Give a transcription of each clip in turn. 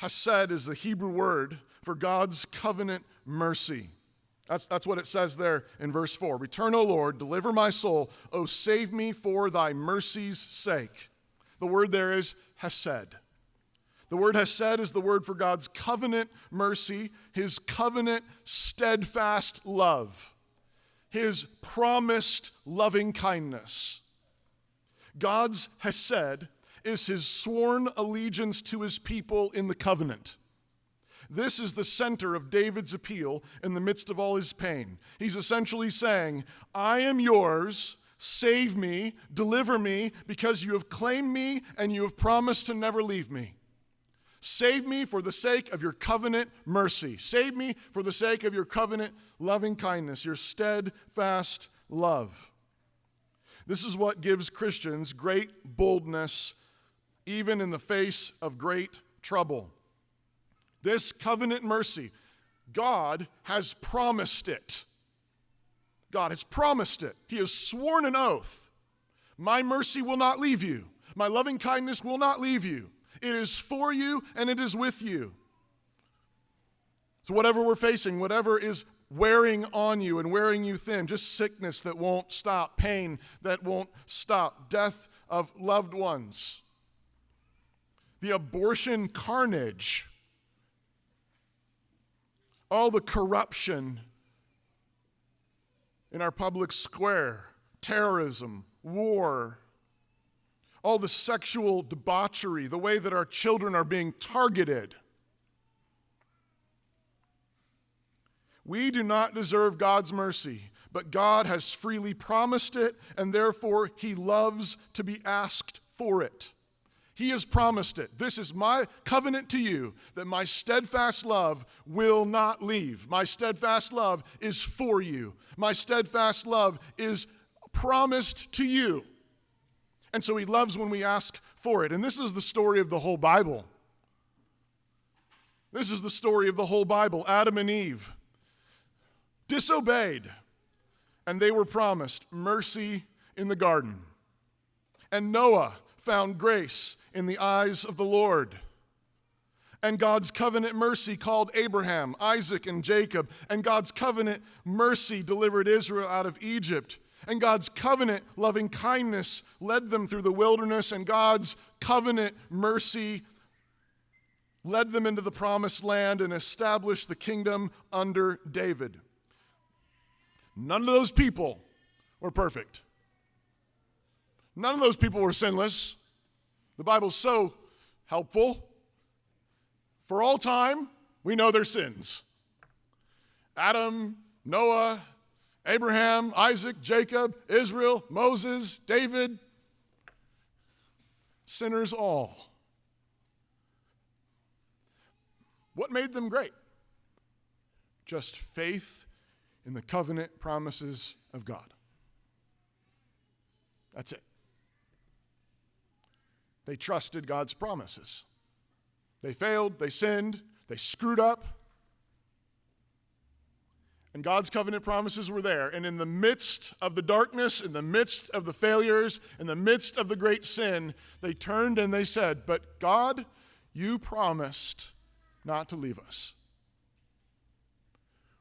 Hesed is the Hebrew word for God's covenant mercy. That's what it says there in verse 4. Return, O Lord, deliver my soul. O save me for thy mercy's sake. The word there is hesed. The word hesed is the word for God's covenant mercy, his covenant steadfast love, his promised loving kindness. God's hesed is his sworn allegiance to his people in the covenant. This is the center of David's appeal in the midst of all his pain. He's essentially saying, I am yours, save me, deliver me, because you have claimed me and you have promised to never leave me. Save me for the sake of your covenant mercy. Save me for the sake of your covenant loving kindness, your steadfast love. This is what gives Christians great boldness, even in the face of great trouble. This covenant mercy, God has promised it. God has promised it. He has sworn an oath. My mercy will not leave you. My loving kindness will not leave you. It is for you and it is with you. So whatever we're facing, whatever is wearing on you and wearing you thin, just sickness that won't stop, pain that won't stop, death of loved ones, the abortion carnage, all the corruption in our public square, terrorism, war, all the sexual debauchery, the way that our children are being targeted. We do not deserve God's mercy, but God has freely promised it, and therefore he loves to be asked for it. He has promised it. This is my covenant to you, that my steadfast love will not leave. My steadfast love is for you. My steadfast love is promised to you. And so he loves when we ask for it. And this is the story of the whole Bible. This is the story of the whole Bible. Adam and Eve disobeyed, and they were promised mercy in the garden. And Noah found grace in the eyes of the Lord. And God's covenant mercy called Abraham, Isaac, and Jacob. And God's covenant mercy delivered Israel out of Egypt. And God's covenant loving kindness led them through the wilderness. And God's covenant mercy led them into the promised land and established the kingdom under David. None of those people were perfect. None of those people were sinless. The Bible's so helpful. For all time, we know their sins. Adam, Noah, Abraham, Isaac, Jacob, Israel, Moses, David, sinners all. What made them great? Just faith in the covenant promises of God. That's it. They trusted God's promises. They failed, they sinned, they screwed up. And God's covenant promises were there. And in the midst of the darkness, in the midst of the failures, in the midst of the great sin, they turned and they said, but God, you promised not to leave us.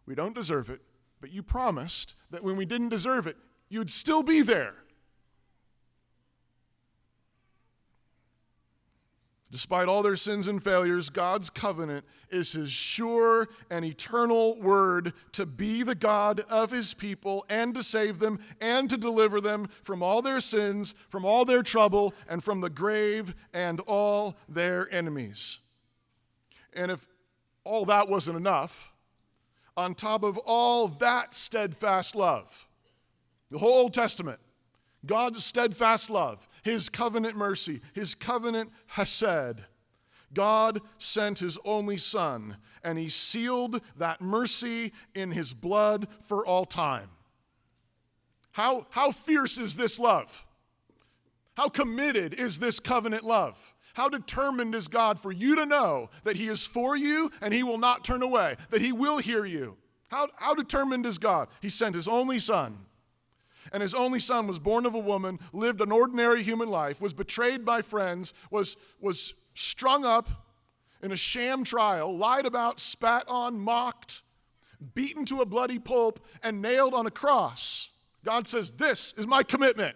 We don't deserve it, but you promised that when we didn't deserve it, you'd still be there. Despite all their sins and failures, God's covenant is his sure and eternal word to be the God of his people and to save them and to deliver them from all their sins, from all their trouble, and from the grave and all their enemies. And if all that wasn't enough, on top of all that steadfast love, the whole Old Testament, God's steadfast love, his covenant mercy, his covenant hesed, God sent his only Son, and he sealed that mercy in his blood for all time. How fierce is this love? How committed is this covenant love? How determined is God for you to know that he is for you and he will not turn away, that he will hear you? How determined is God? He sent his only Son. And his only Son was born of a woman, lived an ordinary human life, was betrayed by friends, was strung up in a sham trial, lied about, spat on, mocked, beaten to a bloody pulp, and nailed on a cross. God says, this is my commitment.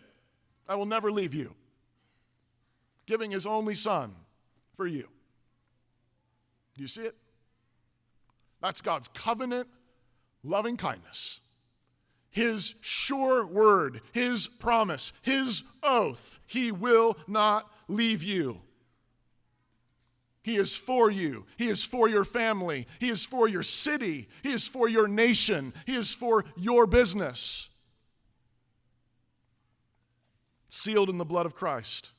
I will never leave you. Giving his only son for you. Do you see it? That's God's covenant loving kindness. His sure word, his promise, his oath. He will not leave you. He is for you. He is for your family. He is for your city. He is for your nation. He is for your business. Sealed in the blood of Christ.